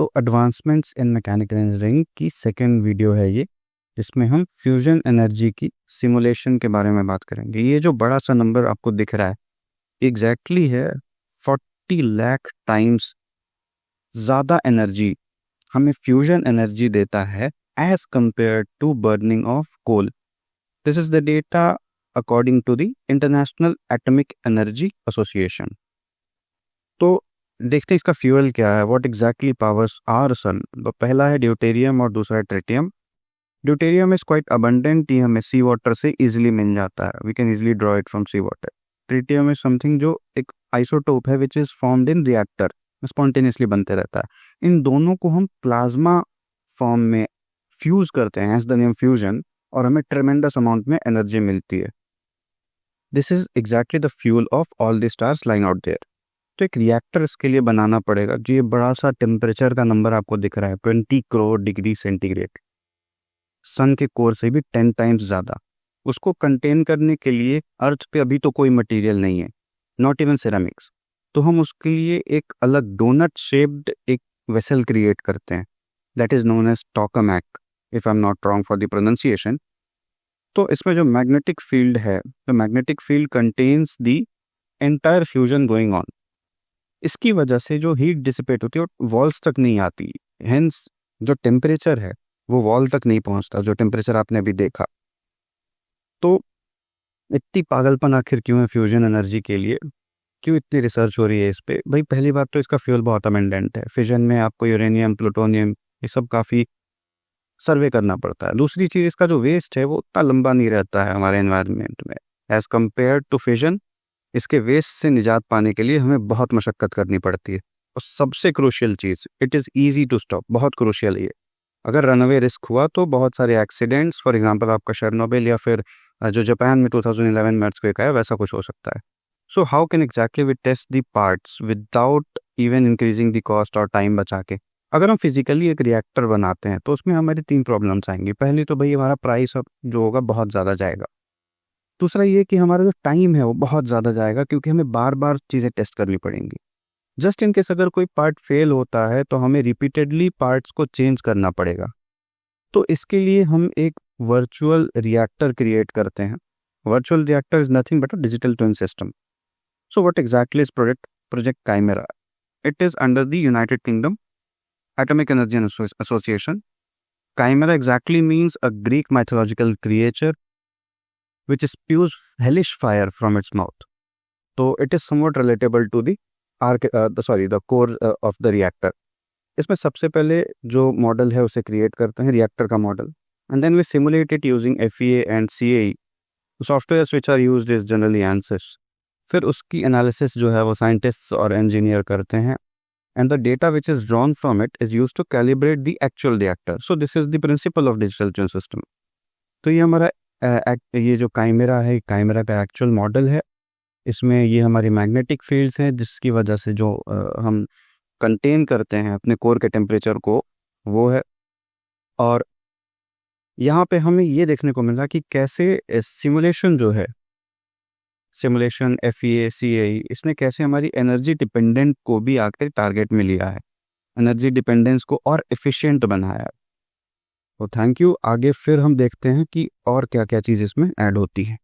तो एडवांसमेंट्स इन mechanical engineering की second video है ये, जिसमें हम फ्यूजन एनर्जी की सिमुलेशन के बारे में बात करेंगे। ये जो बड़ा सा नंबर आपको दिख रहा है एग्जैक्टली है 40 लाख टाइम्स ज़्यादा एनर्जी हमें फ्यूजन एनर्जी देता है as compare to burning of coal. This is the data according to the international atomic energy association. तो देखते हैं इसका फ्यूल क्या है, what exactly powers are sun. तो पहला है ड्यूटेरियम और दूसरा है tritium. Deuterium is quite abundant, ये हमें सी वाटर से इजीली मिल जाता है, we can easily draw it from C water. Tritium is something जो एक आइसोटोप है which is formed in reactor, spontaneously बनते रहता है। इन दोनों को हम प्लाज्मा फॉर्म में फ्यूज करते हैं, हैज द नेम फ्यूजन, और हमें ट्रेमेंडस अमाउंट में एनर्जी मिलती है। This is exactly the fuel of all the stars lying out there. तो एक रिएक्टर इसके लिए बनाना पड़ेगा। जो ये बड़ा सा टेम्परेचर का नंबर आपको दिख रहा है 20 करोड़ डिग्री सेंटीग्रेड, सन के कोर से भी 10 टाइम्स ज़्यादा, उसको कंटेन करने के लिए अर्थ पे अभी तो कोई मटेरियल नहीं है, नॉट इवन सिरेमिक्स। तो हम उसके लिए एक अलग डोनट शेप्ड एक वेसल क्रिएट करते हैं, that is known as tokamak, if I am not wrong for the pronunciation. तो इसमें जो मैग्नेटिक फील्ड है, the magnetic field contains the entire fusion going on. इसकी वजह से जो हीट डिसिपेट होती है वो वॉल्स तक नहीं आती, हेंस जो टेम्परेचर है वो वॉल तक नहीं पहुंचता, जो टेम्परेचर आपने अभी देखा। तो इतनी पागलपन आखिर क्यों है फ्यूजन एनर्जी के लिए, क्यों इतनी रिसर्च हो रही है इस पे? भाई पहली बात तो इसका फ्यूल बहुत अबंडेंट है, फिजन में आपको यूरेनियम, प्लूटोनियम, ये सब काफ़ी सर्वे करना पड़ता है। दूसरी चीज़, इसका जो वेस्ट है वो उतना लंबा नहीं रहता है हमारे एनवायरनमेंट में एज कम्पेयर टू फिजन। इसके वेस्ट से निजात पाने के लिए हमें बहुत मशक्क़त करनी पड़ती है। और सबसे क्रूशियल चीज़, it is easy to stop, बहुत क्रूशियल है। अगर रनअवे रिस्क हुआ तो बहुत सारे एक्सीडेंट्स, फॉर एग्जांपल आपका शर्नोबिल या फिर जो जापान में 2011 में अर्थक्वेक आया, वैसा कुछ हो सकता है। So how can exactly we test the parts without even increasing the cost और टाइम बचा के? अगर हम फिजिकली एक रिएक्टर बनाते हैं तो उसमें हमारी 3 प्रॉब्लम्स आएंगी। पहली तो भाई हमारा प्राइस अब जो होगा बहुत ज़्यादा जाएगा। दूसरा ये कि हमारा जो टाइम है वो बहुत ज़्यादा जाएगा, क्योंकि हमें बार बार चीज़ें टेस्ट करनी पड़ेंगी। जस्ट इन केस अगर कोई पार्ट फेल होता है तो हमें रिपीटेडली पार्ट्स को चेंज करना पड़ेगा। तो इसके लिए हम एक वर्चुअल रिएक्टर क्रिएट करते हैं। Virtual reactor is nothing but a digital twin system. So what exactly is project chimera? It is under the United kingdom atomic energy association. Chimera exactly means a Greek mythological creature which spews hellish fire from its mouth. So it is somewhat relatable to the core of the reactor. इसमें सबसे पहले जो model है उसे create करते हैं, reactor का model, and then we simulate it using FEA and CAE software which are used is generally ANSYS। फिर उसकी एनालिसिस जो है वो साइंटिस्ट्स और इंजीनियर करते हैं, and the data which is drawn from it is used to calibrate the actual reactor. So this is the principle of digital twin system. तो ये हमारा ये जो काइमेरा है, काइमेरा का एक्चुअल मॉडल है। इसमें ये हमारी मैग्नेटिक फील्ड्स हैं जिसकी वजह से जो हम कंटेन करते हैं अपने कोर के टेम्परेचर को, वो है। और यहाँ पे हमें ये देखने को मिला कि कैसे सिमुलेशन जो है, सिमुलेशन FEA CAE, इसने कैसे हमारी एनर्जी डिपेंडेंट को भी आकर टारगेट में लिया है, एनर्जी डिपेंडेंस को और एफिशिएंट बनाया है। तो थैंक यू। आगे फिर हम देखते हैं कि और क्या क्या चीज़ इसमें ऐड होती है।